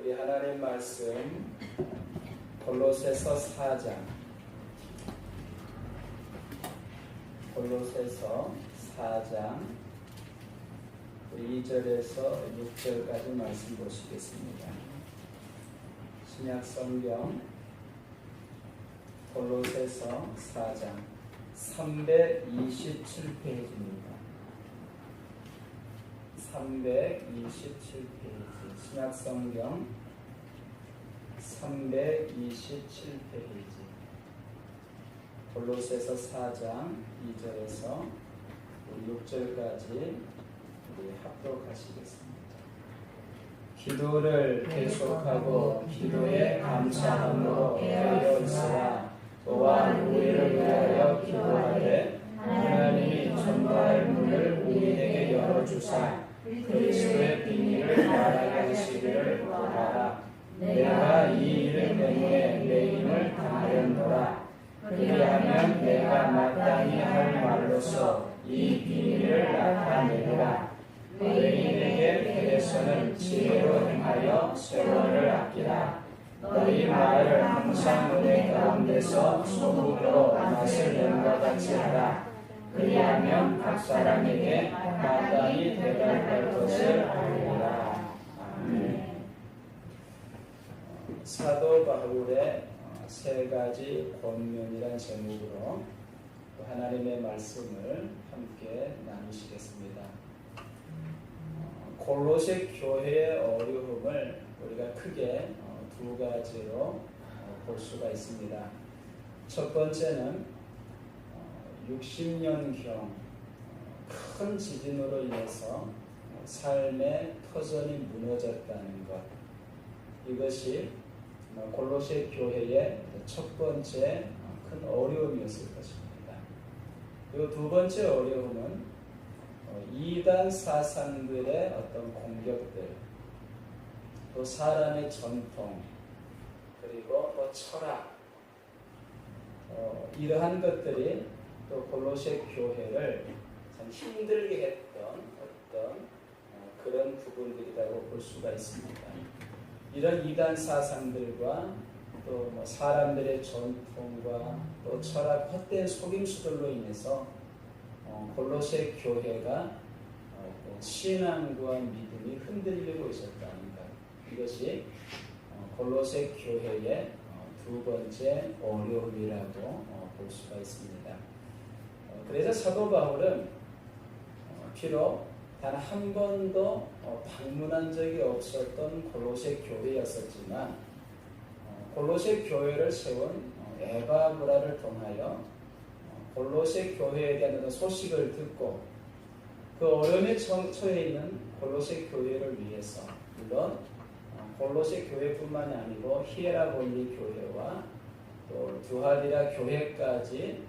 우리 하나님 말씀 골로새서 4장 골로새서 4장 2절에서 6절까지 말씀 보시겠습니다. 신약 성경 골로새서 4장 327페이지입니다. 327페이지 신약 성경 327페이지 골로새서 4장 2절에서 6절까지 우리 합독하시겠습니다. 기도를 계속하고 기도에 감사함으로 깨어있으라. 또한 우리를 위하여 기도하되 하나님이 전도할 문을 우리에게 열어주사 그리스도의 비밀을 말하게 하시기를 구하라. 내가 이 일 때문에 내 힘을 다하였노라. 그리하면 내가 마땅히 할 말로서 이 비밀을 나타내리라. 너희에게 대해서는 지혜로 행하여 세월을 아끼라. 너희 말을 항상 은혜 가운데서 소금으로 맛을 내는 것 같이 하라. 그리하면 각 사람에게 마땅히 대답할 것을 알리라. 아멘. 사도 바울의 세 가지 권면이란 제목으로 하나님의 말씀을 함께 나누시겠습니다. 골로새 교회의 어려움을 우리가 크게 두 가지로 볼 수가 있습니다. 첫 번째는 60년경 큰 지진으로 인해서 삶의 터전이 무너졌다는 것, 이것이 골로새 교회의 첫 번째 큰 어려움이었을 것입니다. 그리고 두 번째 어려움은 이단 사상들의 어떤 공격들, 또 사람의 전통, 그리고 또 철학, 이러한 것들이 또 골로새 교회를 참 힘들게 했던 어떤 그런 부분들이라고 볼 수가 있습니다. 이런 이단 사상들과 또 사람들의 전통과 또 철학, 헛된 속임수들로 인해서 골로새 교회가 신앙과 믿음이 흔들리고 있었다는 것, 이것이 골로새 교회의 두 번째 어려움이라고 볼 수가 있습니다. 그래서 사도 바울은 비록 단 한 번도 방문한 적이 없었던 골로새 교회였었지만 골로새 교회를 세운 에바브라를 통하여 골로새 교회에 대한 소식을 듣고 그 어려움에 처해 있는 골로새 교회를 위해서, 물론 골로새 교회뿐만이 아니고 히에라볼리 교회와 또 두하디라 교회까지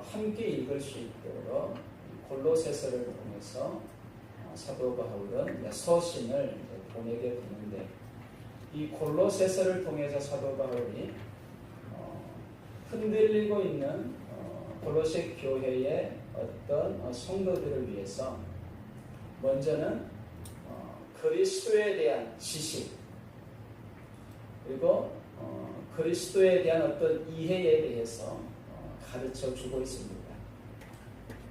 함께 읽을 수 있도록 골로새서를 통해서 사도 바울은 서신을 보내게 되는데, 이 골로새서를 통해서 사도 바울이 흔들리고 있는 골로새 교회의 어떤 성도들을 위해서 먼저는 그리스도에 대한 지식, 그리고 그리스도에 대한 어떤 이해에 대해서 가르쳐 주고 있습니다.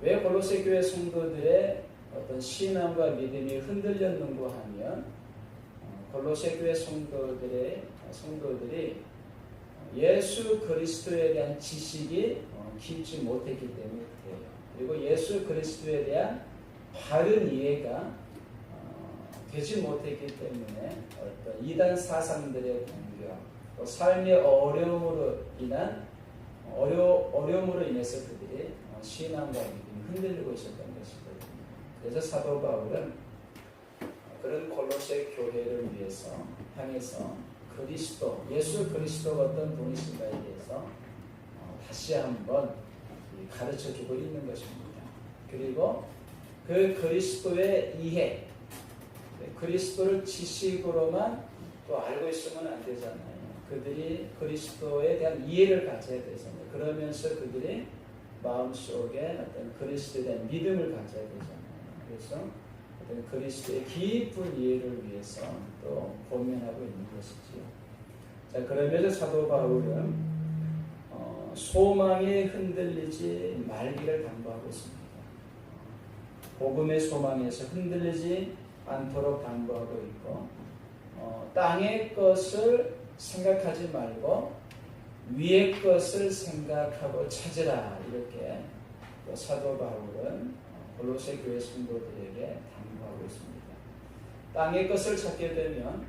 왜 골로새 교회 성도들의 어떤 신앙과 믿음이 흔들렸는가 하면 골로새 교회 성도들이 예수 그리스도에 대한 지식이 깊지 못했기 때문에 그래요. 그리고 예수 그리스도에 대한 바른 이해가 되지 못했기 때문에 어떤 이단 사상들의 공격, 또 삶의 어려움으로 인해서 그들이 신앙과 믿음이 흔들리고 있었던 것이거든요. 그래서 사도 바울은 그런 골로새 교회를 향해서 그리스도, 예수 그리스도가 어떤 분이신가에 대해서 다시 한번 가르쳐주고 있는 것입니다. 그리고 그 그리스도의 이해, 그리스도를 지식으로만 또 알고 있으면 안 되잖아요. 그들이 그리스도에 대한 이해를 가져야 되잖아요. 그러면서 그들이 마음속에 어떤 그리스도에 대한 믿음을 가져야 되잖아요. 그래서 그리스도의 깊은 이해를 위해서 또 고민하고 있는 것이지요. 자, 그러면서 사도 바울은 소망에 흔들리지 말기를 당부하고 있습니다. 복음의 소망에서 흔들리지 않도록 당부하고 있고, 땅의 것을 생각하지 말고 위의 것을 생각하고 찾으라, 이렇게 사도 바울은 골로새 교회 성도들에게 당부하고 있습니다. 땅의 것을 찾게 되면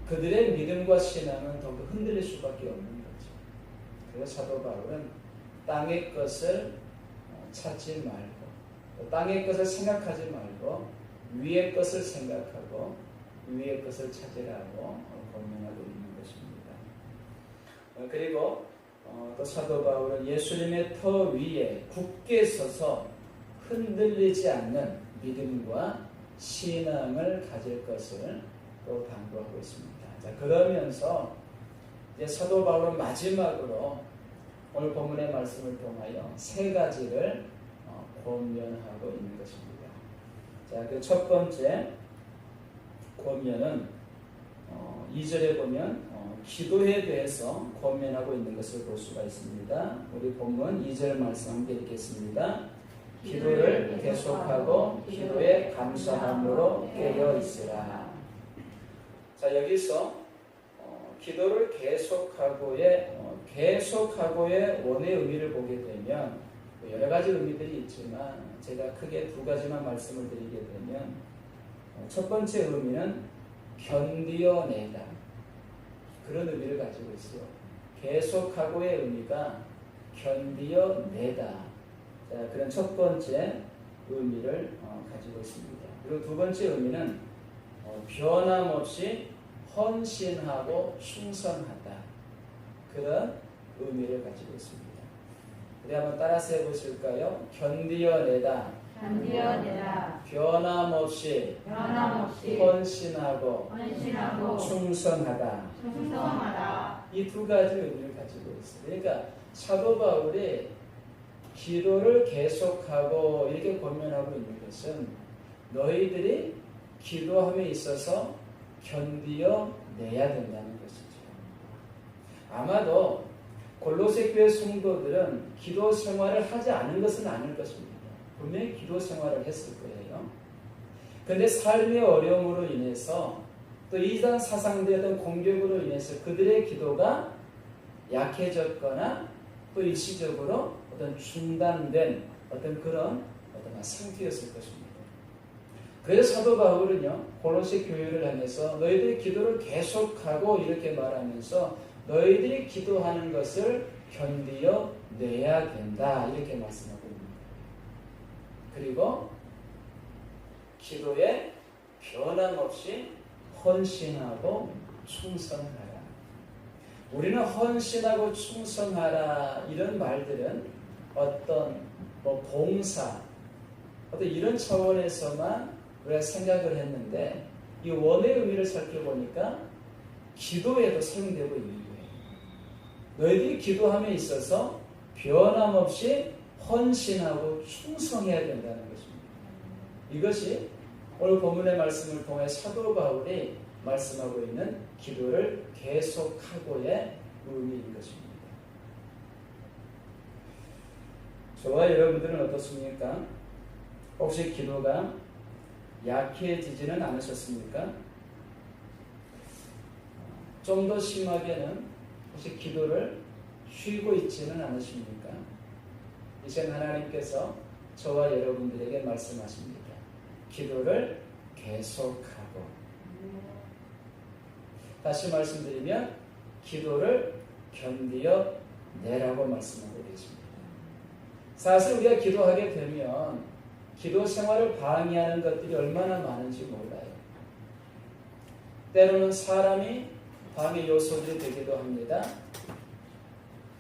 그들의 믿음과 신앙은 더욱 흔들릴 수밖에 없는 거죠. 그래서 사도 바울은 땅의 것을 찾지 말고, 땅의 것을 생각하지 말고 위의 것을 생각하고 위의 것을 찾으라고 권면하고 있는 것입니다. 그리고 또 사도 바울은 예수님의 터 위에 굳게 서서 흔들리지 않는 믿음과 신앙을 가질 것을 또 당부하고 있습니다. 자, 그러면서 이제 사도 바울은 마지막으로 오늘 본문의 말씀을 통하여 세 가지를 권면하고 있는 것입니다. 자, 그 첫 번째 권면은 2절에 보면 기도에 대해서 권면하고 있는 것을 볼 수가 있습니다. 우리 본문 2절 말씀 함께 읽겠습니다. 기도를 계속하고 기도에 감사함으로 깨어 있으라. 자, 여기서 기도를 계속하고의 원의 의미를 보게 되면 여러 가지 의미들이 있지만 제가 크게 두 가지만 말씀을 드리게 되면, 첫 번째 의미는 견디어내다, 그런 의미를 가지고 있어요. 계속하고의 의미가 견디어내다, 그런 첫 번째 의미를 가지고 있습니다. 그리고 두 번째 의미는 변함없이 헌신하고 충성하다, 그런 의미를 가지고 있습니다. 우리 한번 따라서 해보실까요? 견디어내다, 변함없이 헌신하고 충성하다. 이 두 가지 의미를 가지고 있어요. 그러니까 사도 바울이 기도를 계속하고 이렇게 권면하고 있는 것은 너희들이 기도함에 있어서 견디어내야 된다는 것이죠. 아마도 골로새 교회 성도들은 기도 생활을 하지 않은 것은 아닐 것입니다. 분명히 기도 생활을 했을 거예요. 그런데 삶의 어려움으로 인해서 또 이단 사상들의 어떤 공격으로 인해서 그들의 기도가 약해졌거나 또 일시적으로 어떤 중단된 그런 상태였을 것입니다. 그래서 사도 바울은요, 골로새 교회를 향해서 너희들이 기도를 계속하고 이렇게 말하면서 너희들이 기도하는 것을 견디어 내야 된다, 이렇게 말씀하고 있습니다. 그리고 기도에 변함없이 헌신하고 충성하라. 우리는 헌신하고 충성하라, 이런 말들은 어떤 봉사, 어떤 이런 차원에서만 우리가 생각을 했는데, 이 원의 의미를 살펴보니까 기도에도 사용되고 있는 거예요. 너희들이 기도함에 있어서 변함없이 헌신하고 충성해야 된다는 것입니다. 이것이 오늘 본문의 말씀을 통해 사도 바울이 말씀하고 있는 기도를 계속하고의 의미인 것입니다. 저와 여러분들은 어떻습니까? 혹시 기도가 약해지지는 않으셨습니까? 좀 더 심하게는 혹시 기도를 쉬고 있지는 않으십니까? 이제 하나님께서 저와 여러분들에게 말씀하십니다. 기도를 계속하고, 다시 말씀드리면 기도를 견디어 내라고 말씀하고 계십니다. 사실 우리가 기도하게 되면 기도 생활을 방해하는 것들이 얼마나 많은지 몰라요. 때로는 사람이 방해 요소들이 되기도 합니다.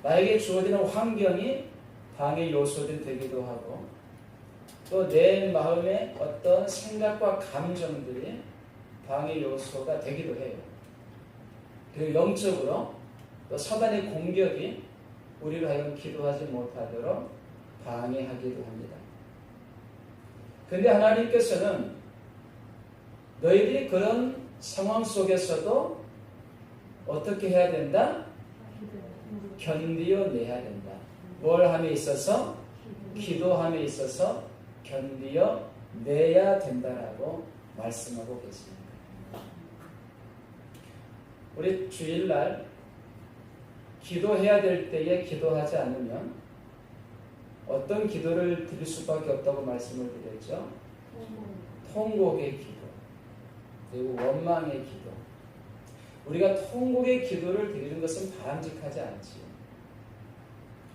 나에게 주어지는 환경이 방해 요소들이 되기도 하고, 또 내 마음의 어떤 생각과 감정들이 방해 요소가 되기도 해요. 그리고 영적으로 또 사단의 공격이 우리를 하여금 기도하지 못하도록 방해하기도 합니다. 근데 하나님께서는 너희들이 그런 상황 속에서도 어떻게 해야 된다? 견디어내야 된다. 뭘 함에 있어서? 기도함에 있어서 견디어내야 된다라고 말씀하고 계십니다. 우리 주일날 기도해야 될 때에 기도하지 않으면 어떤 기도를 드릴 수밖에 없다고 말씀을 드렸죠? 통곡의 기도, 그리고 원망의 기도. 우리가 통곡의 기도를 드리는 것은 바람직하지 않지요.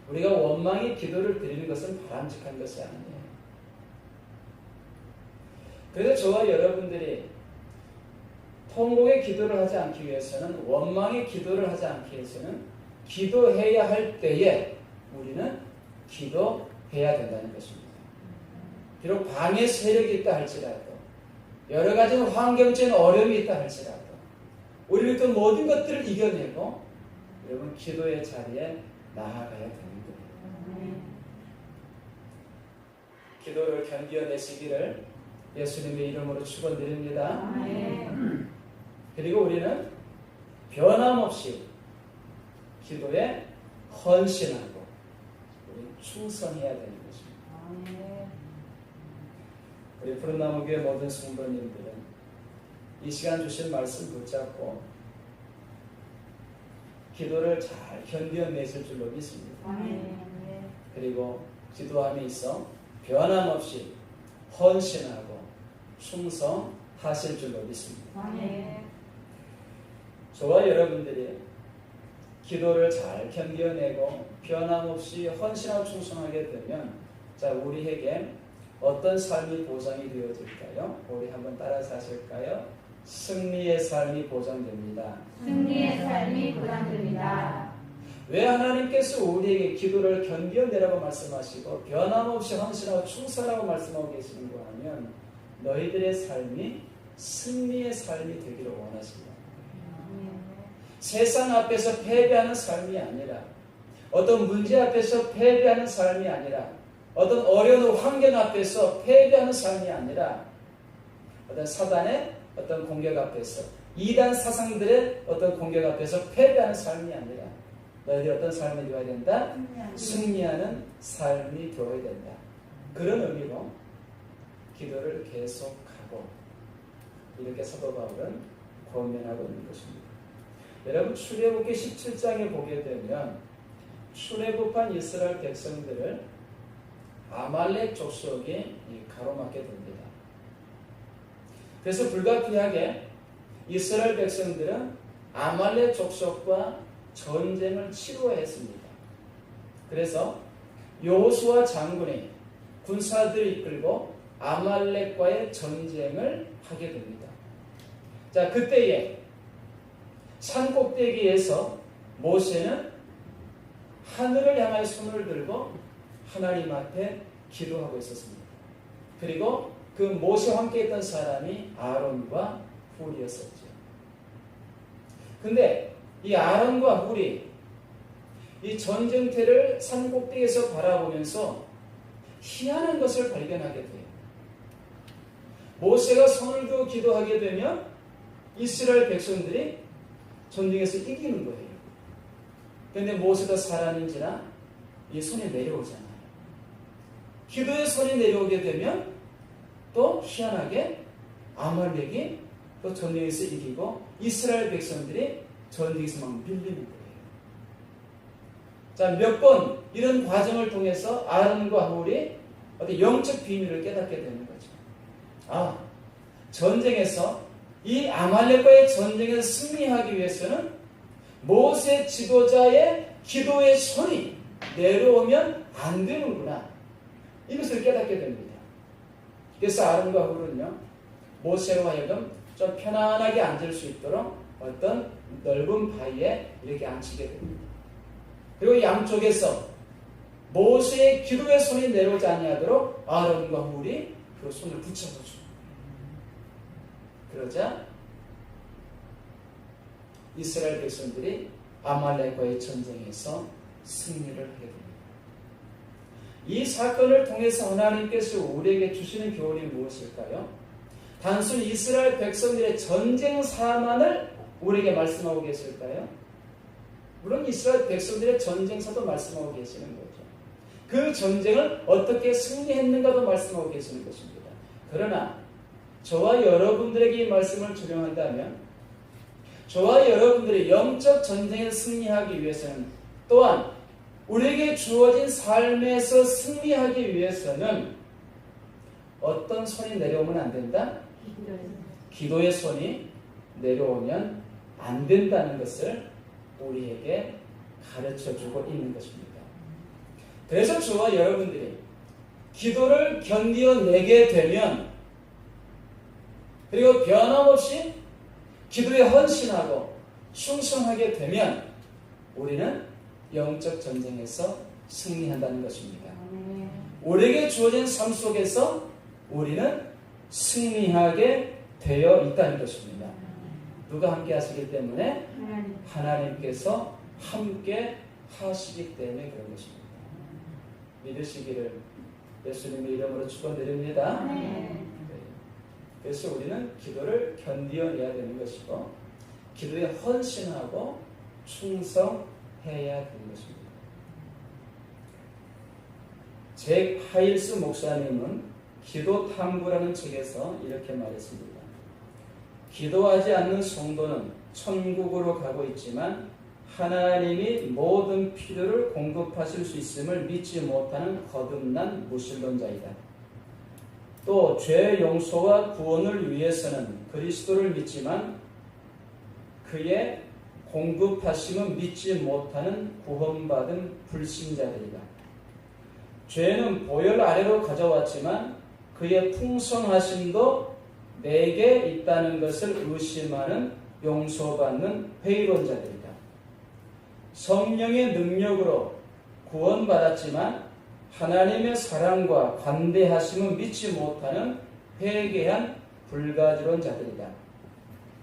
우리가 원망의 기도를 드리는 것은 바람직한 것이 아니에요. 그래서 저와 여러분들이 통곡의 기도를 하지 않기 위해서는, 원망의 기도를 하지 않기 위해서는 기도해야 할 때에 우리는 기도해야 된다는 것입니다. 비록 방해 세력이 있다 할지라도, 여러 가지 환경적인 어려움이 있다 할지라도 우리는 그 모든 것들을 이겨내고 여러분 기도의 자리에 나아가야 되는 거예요. 기도를 견디어내시기를 예수님의 이름으로 축원드립니다. 그리고 우리는 변함없이 기도에 헌신하고 우리 충성해야 되는 것입니다. 우리 푸른나무교회 모든 성도님들은 이 시간 주신 말씀 붙잡고 기도를 잘 견뎌내실 줄로 믿습니다. 그리고 기도함에 있어 변함없이 헌신하고 충성하실 줄로 믿습니다. 저와 여러분들이 기도를 잘 견뎌내고 변함없이 헌신하고 충성하게 되면 자, 우리에게 어떤 삶이 보장이 되어질까요? 우리 한번 따라서 하실까요? 승리의 삶이 보장됩니다. 승리의 삶이 보장됩니다. 왜 하나님께서 우리에게 기도를 견뎌내라고 말씀하시고 변함없이 헌신하고 충성하라고 말씀하고 계시는가 하면 너희들의 삶이 승리의 삶이 되기를 원하십니다. 세상 앞에서 패배하는 삶이 아니라, 어떤 문제 앞에서 패배하는 삶이 아니라, 어떤 어려운 환경 앞에서 패배하는 삶이 아니라, 어떤 사단의 어떤 공격 앞에서, 이단 사상들의 어떤 공격 앞에서 패배하는 삶이 아니라 너희들이 어떤 삶이 되어야 된다? 승리하는 삶이 되어야 된다. 그런 의미로 기도를 계속하고 이렇게 사도 바울은 권면하고 있는 것입니다. 여러분 출애굽기 17장에 보게 되면 출애굽한 이스라엘 백성들을 아말렉 족속이 가로막게 됩니다. 그래서 불가피하게 이스라엘 백성들은 아말렉 족속과 전쟁을 치러야 했습니다. 그래서 여호수아 장군이 군사들을 이끌고 아말렉과의 전쟁을 하게 됩니다. 자, 그때에 산 꼭대기에서 모세는 하늘을 향하여 손을 들고 하나님 앞에 기도하고 있었습니다. 그리고 그 모세와 함께 있던 사람이 아론과 훌이었었죠. 근데 이 아론과 훌이 이 전쟁터를 산 꼭대기에서 바라보면서 희한한 것을 발견하게 돼요. 모세가 손을 들고 기도하게 되면 이스라엘 백성들이 전쟁에서 이기는 거예요. 그런데 모세도 사람인지라 이 손이 내려오잖아요. 기도의 손이 내려오게 되면 또 희한하게 아말렉이 또 전쟁에서 이기고 이스라엘 백성들이 전쟁에서 막 밀리는 거예요. 자, 몇 번 이런 과정을 통해서 아론과 훌이 어떤 영적 비밀을 깨닫게 되는 거죠. 아, 전쟁에서 이 아말렉과의 전쟁에서 승리하기 위해서는 모세 지도자의 기도의 손이 내려오면 안 되는구나. 이것을 깨닫게 됩니다. 그래서 아론과 훌은요, 모세로 하여금 좀 편안하게 앉을 수 있도록 어떤 넓은 바위에 이렇게 앉히게 됩니다. 그리고 양쪽에서 모세의 기도의 손이 내려오지 아니하도록 아론과 훌이 그 손을 붙여서 그러자 이스라엘 백성들이 아말렉과의 전쟁에서 승리를 하게 됩니다. 이 사건을 통해서 하나님께서 우리에게 주시는 교훈이 무엇일까요? 단순 이스라엘 백성들의 전쟁 사만을 우리에게 말씀하고 계실까요? 물론 이스라엘 백성들의 전쟁사도 말씀하고 계시는 거죠. 그 전쟁을 어떻게 승리했는가도 말씀하고 계시는 것입니다. 그러나 저와 여러분들에게 이 말씀을 적용한다면 저와 여러분들이 영적 전쟁에 승리하기 위해서는 또한 우리에게 주어진 삶에서 승리하기 위해서는 어떤 손이 내려오면 안 된다? 기도의 손이 내려오면 안 된다는 것을 우리에게 가르쳐주고 있는 것입니다. 그래서 저와 여러분들이 기도를 견디어내게 되면 그리고 변함없이 기도에 헌신하고 충성하게 되면 우리는 영적 전쟁에서 승리한다는 것입니다. 우리에게 주어진 삶 속에서 우리는 승리하게 되어 있다는 것입니다. 누가 함께 하시기 때문에? 하나님께서 함께 하시기 때문에 그런 것입니다. 믿으시기를 예수님의 이름으로 축원드립니다. 그래서 우리는 기도를 견디어내야 되는 것이고 기도에 헌신하고 충성해야 되는 것입니다. 잭 하일스 목사님은 기도 탐구라는 책에서 이렇게 말했습니다. 기도하지 않는 성도는 천국으로 가고 있지만 하나님이 모든 필요를 공급하실 수 있음을 믿지 못하는 거듭난 무신론자이다. 또 죄 용서와 구원을 위해서는 그리스도를 믿지만 그의 공급하심은 믿지 못하는 구원받은 불신자들이다. 죄는 보혈 아래로 가져왔지만 그의 풍성하심도 내게 있다는 것을 의심하는 용서받는 회의론자들이다. 성령의 능력으로 구원받았지만 하나님의 사랑과 관대하심은 믿지 못하는 회개한 불가지론자들이다.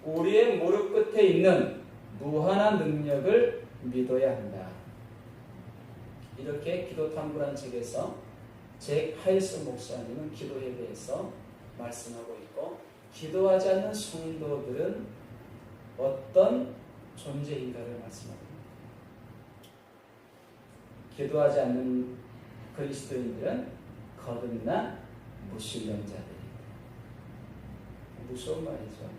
우리의 무릎 끝에 있는 무한한 능력을 믿어야 한다. 이렇게 기도 탐구라는 책에서 잭 하일스 목사님은 기도에 대해서 말씀하고 있고 기도하지 않는 성도들은 어떤 존재인가를 말씀합니다. 기도하지 않는 그리스도인들은 거듭난 무신론자들이다. 무서운 말이죠.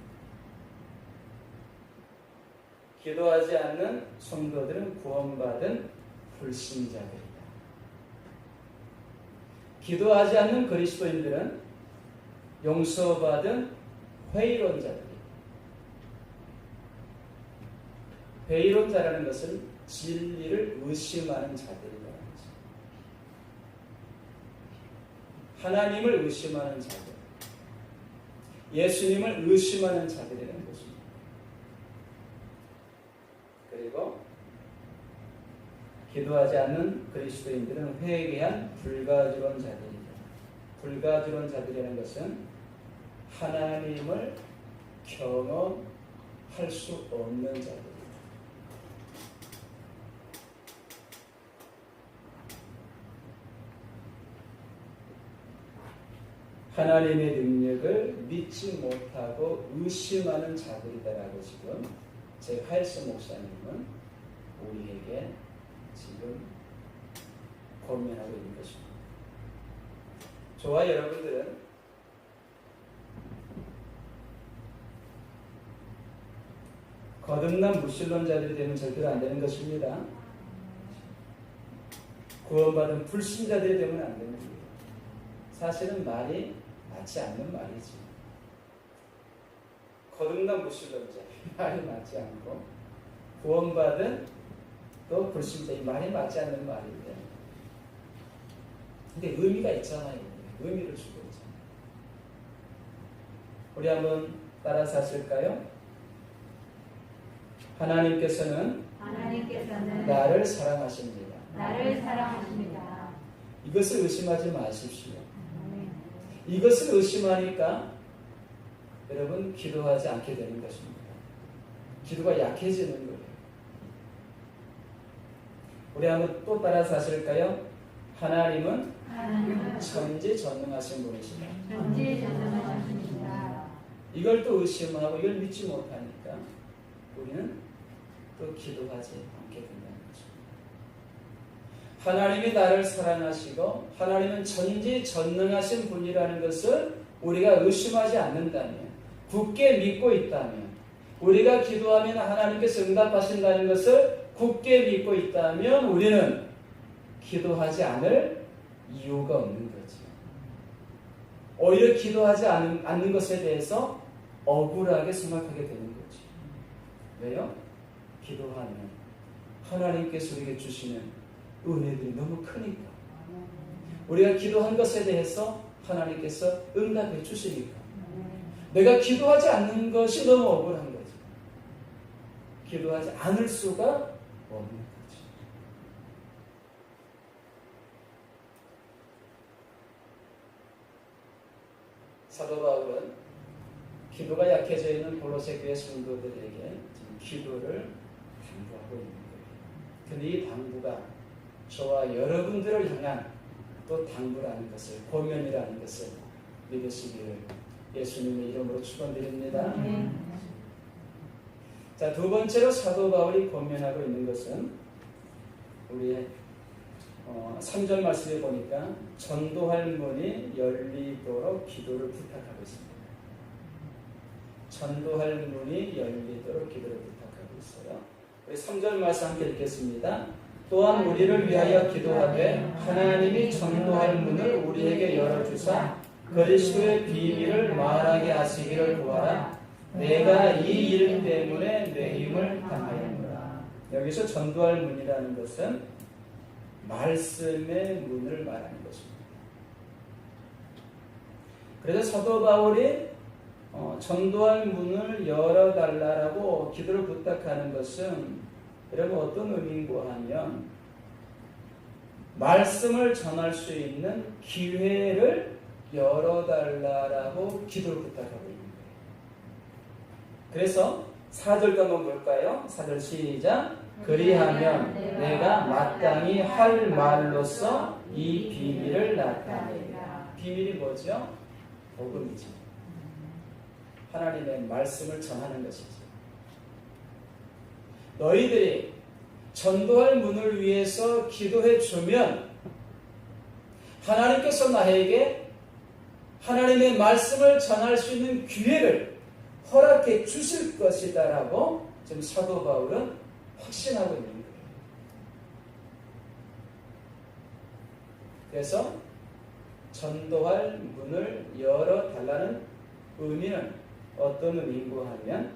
기도하지 않는 성도들은 구원받은 불신자들이다. 기도하지 않는 그리스도인들은 용서받은 회의론자들이다. 회의론자라는 것은 진리를 의심하는 자들이라는 것입니다. 하나님을 의심하는 자들, 예수님을 의심하는 자들이라는 것입니다. 그리고 기도하지 않는 그리스도인들은 회개한 불가지론 자들이다. 불가지론 자들이라는 것은 하나님을 경험할 수 없는 자들. 하나님의 능력을 믿지 못하고 의심하는 자들이다라고 지금 잭 하일스 목사님은 우리에게 지금 권면하고 있는 것입니다. 저와 여러분들은 거듭난 무신론자들이 되면 절대로 안 되는 것입니다. 구원받은 불신자들이 되면 안 됩니다. 사실은 말이 맞지 않는 말이지. 거듭난 무신론자 말이 맞지 않고 구원받은 또 불신자 이 말이 맞지 않는 말인데 근데 의미가 있잖아요. 의미를 주고 있잖아요. 우리 한번 따라서 하실까요? 하나님께서는 나를 사랑하십니다. 이것을 의심하지 마십시오. 이것을 의심하니까 여러분 기도하지 않게 되는 것입니다. 기도가 약해지는 거예요. 우리 한번 또 따라서 하실까요? 하나님은 하나님은 전지전능하신 분이시다. 전지전능하십니다. 이걸 또 의심하고 이걸 믿지 못하니까 우리는 또 기도하지 않게 된다는 거죠. 하나님이 나를 사랑하시고 하나님은 전지전능하신 분이라는 것을 우리가 의심하지 않는다면, 굳게 믿고 있다면, 우리가 기도하면 하나님께서 응답하신다는 것을 굳게 믿고 있다면 우리는 기도하지 않을 이유가 없는 거죠. 오히려 기도하지 않는 것에 대해서 억울하게 생각하게 되는 거죠. 왜요? 기도하면 하나님께서 우리에게 주시는 은혜들이 너무 크니까. 우리가 기도한 것에 대해서 하나님께서 응답해 주시니까. 내가 기도하지 않는 것이 너무 억울한 거죠. 기도하지 않을 수가 없는 거죠. 사도 바울은 기도가 약해져 있는 골로새 교회 성도들에게 지금 기도를 당부하고 있는 거예요. 근데 이 당부가 저와 여러분들을 향한 또 당부라는 것을, 권면이라는 것을 믿으시기를 예수님의 이름으로 축원드립니다. 자, 두 번째로 사도 바울이 권면하고 있는 것은 우리의 3절 말씀에 보니까 전도할 문이 열리도록 기도를 부탁하고 있습니다. 전도할 문이 열리도록 기도를 부탁하고 있어요. 우리 3절 말씀 함께 읽겠습니다. 또한 우리를 위하여 기도하되 하나님이 전도할 문을 우리에게 열어주사 그리스도의 비밀을 말하게 하시기를 구하라. 내가 이 일 때문에 매임을 당하였노라. 여기서 전도할 문이라는 것은 말씀의 문을 말하는 것입니다. 그래서 사도 바울이 전도할 문을 열어달라고 기도를 부탁하는 것은 여러분 어떤 의미인고 하면 말씀을 전할 수 있는 기회를 열어달라고 기도를 부탁하고 있는 거예요. 그래서 4절도 한번 볼까요? 4절 시작. 그리하면 내가 마땅히 할 말로써 이 비밀을 나타내리라. 비밀이 뭐죠? 복음이죠. 하나님의 말씀을 전하는 것이죠. 너희들이 전도할 문을 위해서 기도해 주면 하나님께서 나에게 하나님의 말씀을 전할 수 있는 기회를 허락해 주실 것이다 라고 지금 사도 바울은 확신하고 있는 거예요. 그래서 전도할 문을 열어달라는 의미는 어떤 의미인고 하면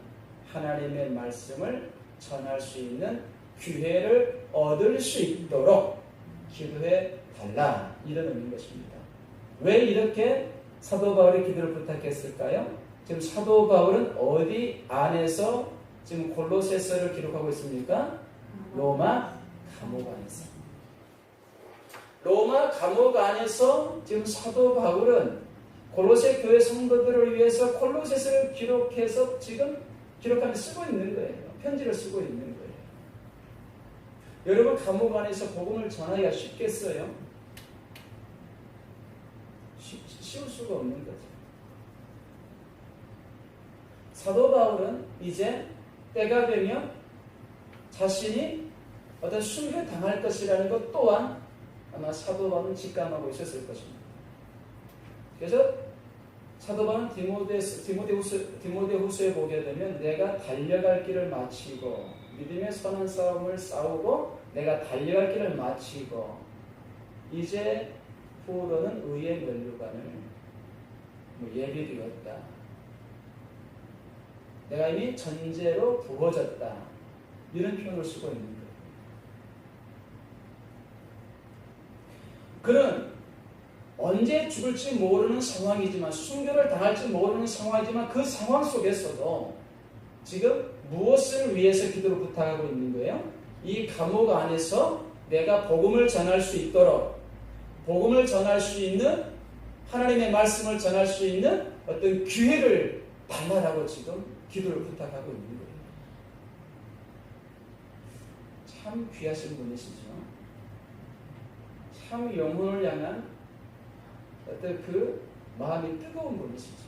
하나님의 말씀을 전할 수 있는 기회를 얻을 수 있도록 기도해 달라, 이런 의미인 것입니다. 왜 이렇게 사도 바울이 기도를 부탁했을까요? 지금 사도 바울은 어디 안에서 지금 골로새서를 기록하고 있습니까? 로마 감옥 안에서. 로마 감옥 안에서 지금 사도 바울은 골로새 교회 성도들을 위해서 골로새서를 기록해서 지금 기록하면서 쓰고 있는 거예요. 편지를 쓰고 있는 거예요. 여러분, 감옥 안에서 복음을 전하기가 쉽겠어요? 쉬울 수가 없는 거죠. 사도 바울은 이제 때가 되면 자신이 어떤 순교에 당할 것이라는 것 또한 아마 사도 바울은 직감하고 있었을 것입니다. 그래서 사도 바울은 디모데후서에 보게 되면 내가 달려갈 길을 마치고 믿음의 선한 싸움을 싸우고 내가 달려갈 길을 마치고 이제 후로는 의의 면류관을 예비되었다. 내가 이미 전제로 부어졌다. 이런 표현을 쓰고 있는 거예요. 그는 언제 죽을지 모르는 상황이지만, 순교를 당할지 모르는 상황이지만 그 상황 속에서도 지금 무엇을 위해서 기도를 부탁하고 있는 거예요? 이 감옥 안에서 내가 복음을 전할 수 있도록, 복음을 전할 수 있는, 하나님의 말씀을 전할 수 있는 어떤 기회를 달라라고 지금 기도를 부탁하고 있는 거예요. 참 귀하신 분이시죠. 참 영혼을 향한 어떤 그 마음이 뜨거운 분이시죠.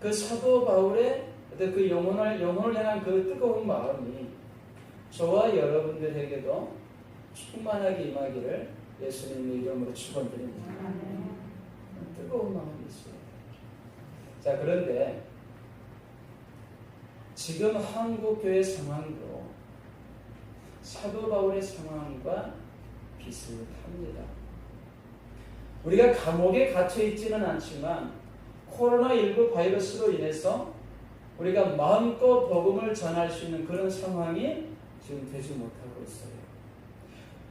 그 사도 바울의 어떤 그 영혼을 향한 그 뜨거운 마음이 저와 여러분들에게도 충만하게 임하기를 예수님의 이름으로 축원드립니다. 뜨거운 마음이 있어요. 자, 그런데 지금 한국교회 상황도 사도 바울의 상황과 비슷합니다. 우리가 감옥에 갇혀 있지는 않지만 코로나19 바이러스로 인해서 우리가 마음껏 복음을 전할 수 있는 그런 상황이 지금 되지 못하고 있어요.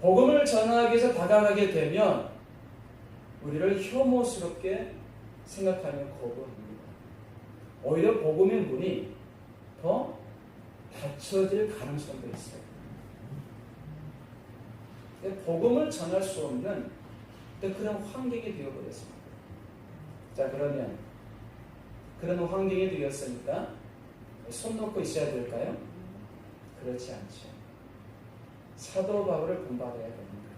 복음을 전하기 위해서 다가가게 되면 우리를 혐오스럽게 생각하며 거부합니다. 오히려 복음의 문이 더 닫혀질 가능성도 있어요. 복음을 전할 수 없는 그런 환경이 되어버렸습니다. 자, 그러면 그런 환경이 되었으니까 손 놓고 있어야 될까요? 그렇지 않죠. 사도 바울을 본받아야 됩니다.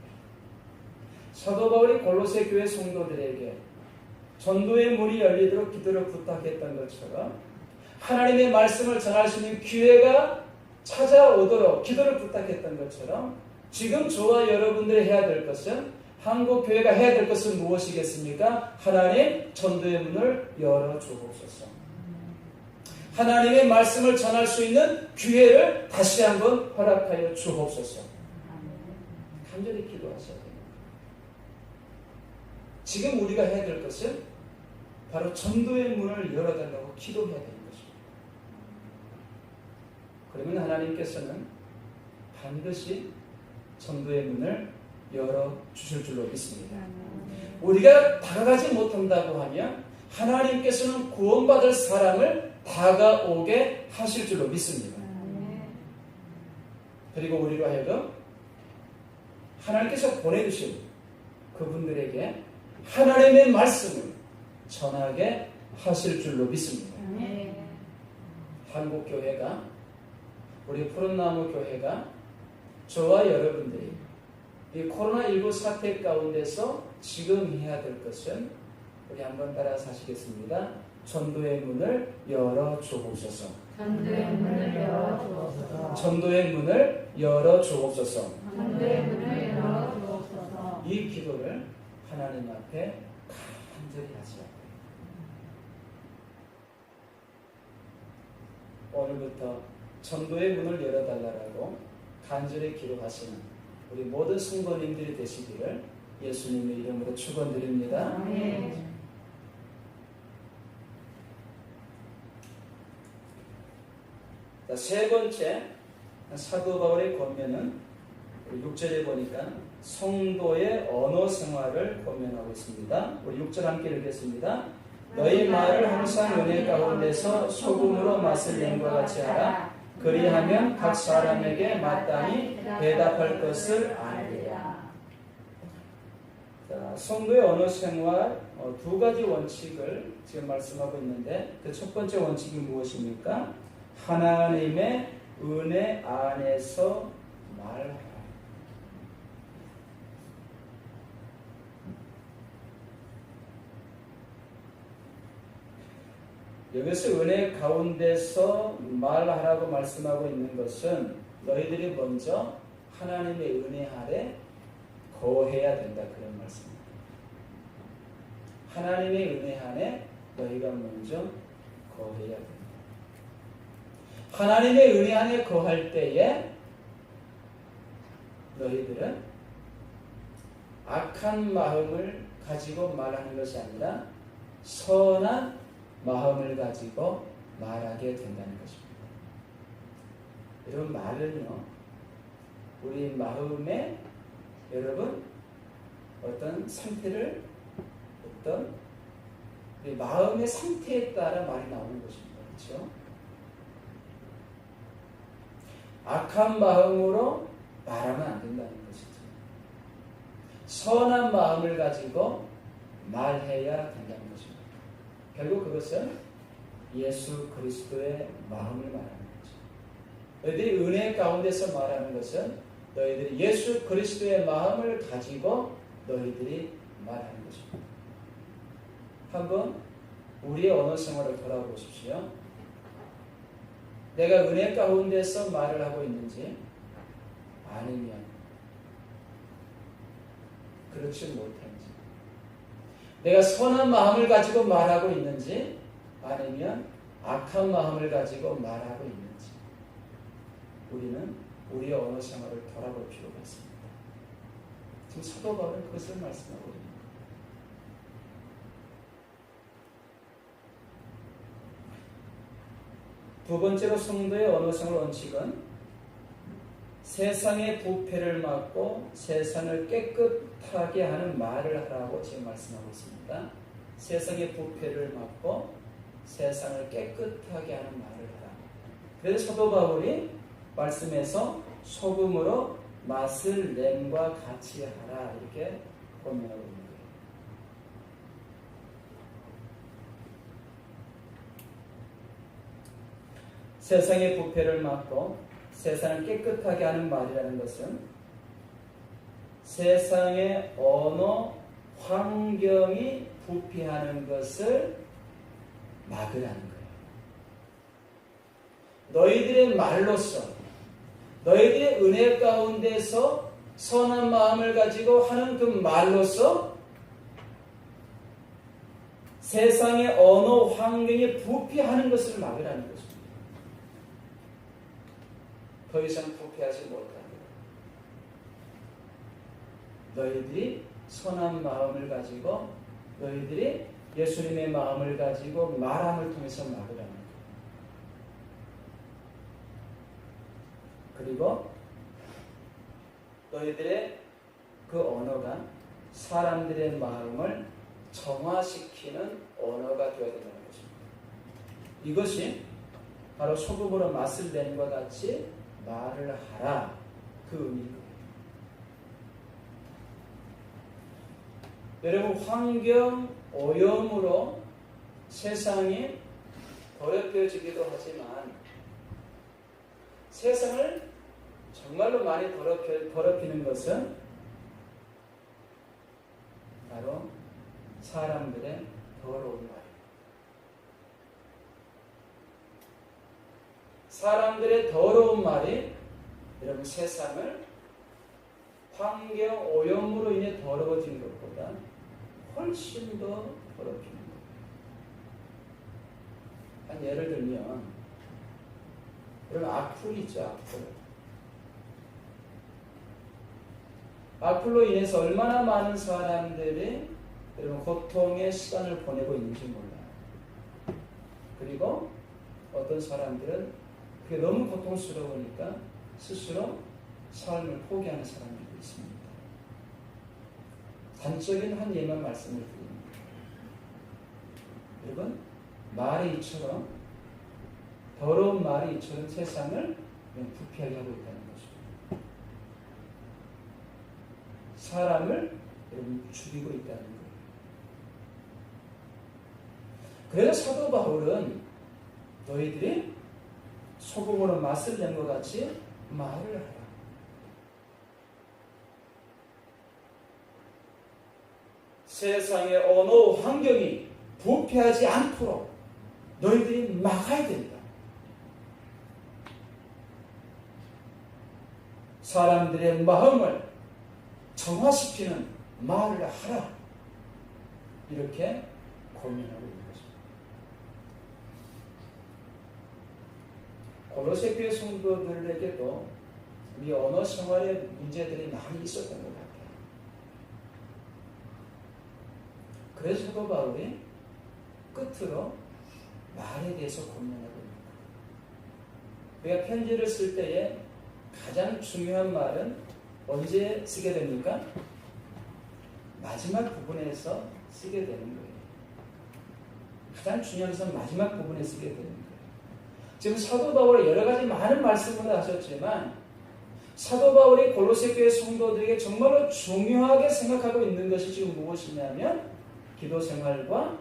사도 바울이 골로새 교회 성도들에게 전도의 문이 열리도록 기도를 부탁했던 것처럼 하나님의 말씀을 전할 수 있는 기회가 찾아오도록 기도를 부탁했던 것처럼 지금 저와 여러분들이 해야 될 것은 한국교회가 해야 될 것은 무엇이겠습니까? 하나님 전도의 문을 열어주옵소서. 하나님의 말씀을 전할 수 있는 기회를 다시 한번 허락하여 주옵소서. 간절히 기도하셔야 됩니다. 지금 우리가 해야 될 것은 바로 전도의 문을 열어달라고 기도해야 되는 것입니다. 그러면 하나님께서는 반드시 전도의 문을 열어주실 줄로 믿습니다. 우리가 다가가지 못한다고 하면 하나님께서는 구원받을 사람을 다가오게 하실 줄로 믿습니다. 그리고 우리로 하여금 하나님께서 보내주신 그분들에게 하나님의 말씀을 전하게 하실 줄로 믿습니다. 한국교회가 우리 푸른나무 교회가 저와 여러분들이 이 코로나19 사태 가운데서 지금 해야 될 것은 우리 한번 따라서 하시겠습니다. 전도의 문을 열어주옵소서. 전도의 문을 열어주옵소서. 전도의 문을 열어주옵소서. 전도의 문을 열어주옵소서. 이 기도를 하나님 앞에 간절히 하셔야 돼요. 오늘부터 전도의 문을 열어달라고 간절히 기도하시는 우리 모든 성도님들이 되시기를 예수님의 이름으로 축원드립니다. 자, 세 번째 사도 바울의 권면은 6절에 보니까 성도의 언어 생활을 권면하고 있습니다. 우리 6절 함께 읽겠습니다. 너희 말을 항상 은혜 가운데서 소금으로 맛을 낸과 같이 하라. 그리하면 각 사람에게 마땅히 대답할 것을 알리라. 자, 성도의 언어 생활 두 가지 원칙을 지금 말씀하고 있는데 그 첫 번째 원칙이 무엇입니까? 하나님의 은혜 안에서 말하라. 여기서 은혜 가운데서 말하라고 말씀하고 있는 것은 너희들이 먼저 하나님의 은혜 아래 거해야 된다 그런 말씀입니다. 하나님의 은혜 안에 너희가 먼저 거해야 된다. 하나님의 은혜 안에 거할 때에 너희들은 악한 마음을 가지고 말하는 것이 아니라 선한 마음을 가지고 말하게 된다는 것입니다. 여러분, 말은요, 우리 마음에 여러분 어떤 상태를 우리 마음의 상태에 따라 말이 나오는 것입니다. 그렇죠? 악한 마음으로 말하면 안 된다는 것이죠. 선한 마음을 가지고 말해야 된다는 것입니다. 결국 그것은 예수 그리스도의 마음을 말하는 거죠. 너희들이 은혜 가운데서 말하는 것은 너희들이 예수 그리스도의 마음을 가지고 너희들이 말하는 것입니다. 한번 우리의 언어 생활을 돌아보십시오. 내가 은혜 가운데서 말을 하고 있는지 아니면 그렇지 못한지, 내가 선한 마음을 가지고 말하고 있는지 아니면 악한 마음을 가지고 말하고 있는지, 우리는 우리의 언어 생활을 돌아볼 필요가 있습니다. 지금 사도 바울은 그것을 말씀하고 있습니다. 두 번째로 성도의 언어 생활 원칙은 세상의 부패를 막고 세상을 깨끗하게 하는 말을 하라고 지금 말씀하고 있습니다. 세상의 부패를 막고 세상을 깨끗하게 하는 말을 하라. 그래서 사도 바울이 말씀에서 소금으로 맛을 냄과 같이 하라 이렇게 권면하고 있는 거예요. 세상의 부패를 막고 세상을 깨끗하게 하는 말이라는 것은 세상의 언어, 환경이 부패하는 것을 막으라는 거예요. 너희들의 말로서, 너희들의 은혜 가운데서 선한 마음을 가지고 하는 그 말로서 세상의 언어, 환경이 부패하는 것을 막으라는 것입니다. 더 이상 부패하지 못합니다. 너희들이 선한 마음을 가지고 너희들이 예수님의 마음을 가지고 말함을 통해서 막으라는 거예요. 그리고 너희들의 그 언어가 사람들의 마음을 정화시키는 언어가 되어야 된다는 것입니다. 이것이 바로 소금으로 맛을 내는 것 같이 말을 하라 그 의미입니다. 여러분, 환경 오염으로 세상이 더럽혀지기도 하지만 세상을 정말로 많이 더럽히는 것은 바로 사람들의 더러운 말. 사람들의 더러운 말이 여러분 세상을 환경 오염으로 인해 더러워진 것보다 훨씬 더 더럽히는 거예요. 한 예를 들면 여러분 악플 있죠, 악플. 악플로 인해서 얼마나 많은 사람들이 여러분 고통의 시간을 보내고 있는지 몰라요. 그리고 어떤 사람들은 그게 너무 고통스러우니까 스스로 삶을 포기하는 사람들도 있습니다. 단적인 한 예만 말씀을 드립니다. 여러분, 말이 이처럼 더러운 말이 이처럼 세상을 부패하게 하고 있다는 것입니다. 사람을 여러분 죽이고 있다는 거예요. 그래서 사도 바울은 너희들이 소금으로 맛을 낸 것 같이 말을 하라. 세상의 언어 환경이 부패하지 않도록 너희들이 막아야 된다. 사람들의 마음을 정화시키는 말을 하라. 이렇게 권면하고 있는 것입니다. 골로새 교회 성도들에게도 이 언어 생활의 문제들이 많이 있었던 것 같아요. 그래서 사도 바울이 끝으로 말에 대해서 권면하고 있는 거예요. 우리가 편지를 쓸 때에 가장 중요한 말은 언제 쓰게 됩니까? 마지막 부분에서 쓰게 되는 거예요. 가장 중요한 것은 마지막 부분에 쓰게 되는 거예요. 지금 사도 바울이 여러 가지 많은 말씀을 하셨지만 사도 바울이 골로새 교회 성도들에게 정말로 중요하게 생각하고 있는 것이 지금 무엇이냐면 기도 생활과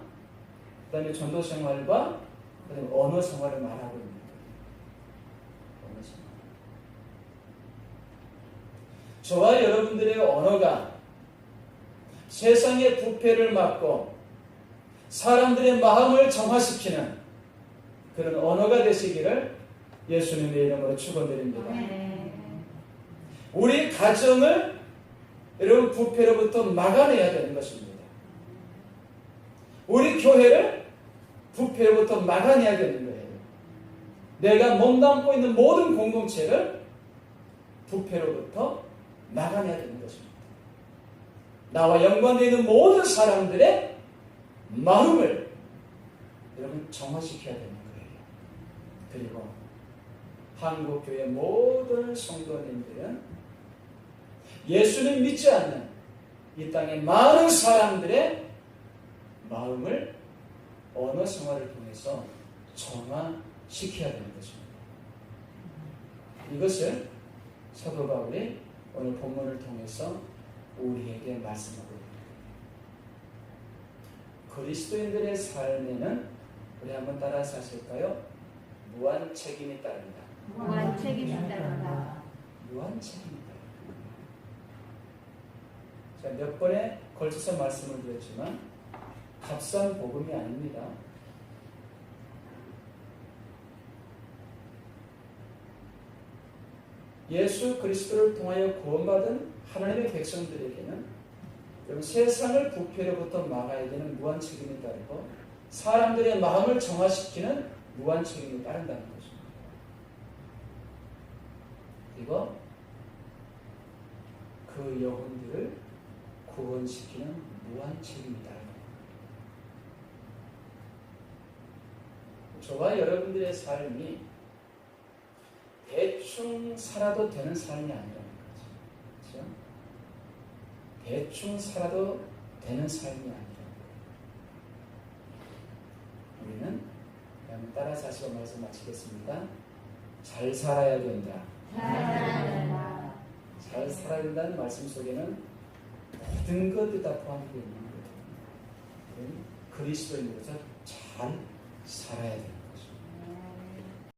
그다음에 전도 생활과 그다음에 언어 생활을 말하고 있는 거예요. 언어 생활. 저와 여러분들의 언어가 세상의 부패를 막고 사람들의 마음을 정화시키는 그런 언어가 되시기를 예수님의 이름으로 축원드립니다. 우리 가정을 여러분 부패로부터 막아내야 되는 것입니다. 우리 교회를 부패로부터 막아내야 되는 거예요. 내가 몸담고 있는 모든 공동체를 부패로부터 막아내야 되는 것입니다. 나와 연관되어 있는 모든 사람들의 마음을 여러분 정화시켜야 되는 거예요. 그리고 한국교회 모든 성도님들은 예수님 믿지 않는 이 땅의 많은 사람들의 마음을 언어 생활을 통해서 정화시켜야 되는 것입니다. 이것을 사도 바울이 오늘 본문을 통해서 우리에게 말씀하고 있습니다. 그리스도인들의 삶에는 우리 한번 따라서 하실까요? 무한 책임이 따른다. 무한 책임이 따른다. 무한 책임이 따른다. 자, 몇 번에 걸쳐서 말씀을 드렸지만 값싼 복음이 아닙니다. 예수 그리스도를 통하여 구원받은 하나님의 백성들에게는 세상을 부패로부터 막아야 되는 무한 책임이 따르고 사람들의 마음을 정화시키는 무한 책임이 따른다는 것입니다. 그리고 그 영혼들을 구원시키는 무한 책임이 따릅니다. 저와 여러분들의 삶이 대충 살아도 되는 삶이 아니라는 거죠. 그렇죠? 대충 살아도 되는 삶이 아니라는 거예요. 우리는 그냥 따라서 하시고 말씀 마치겠습니다. 잘 살아야 된다. 잘 살아야 된다는 말씀 속에는 모든 것들이 다 포함되어 있는 거예요. 그리스도인으로서 잘 살아야 된다.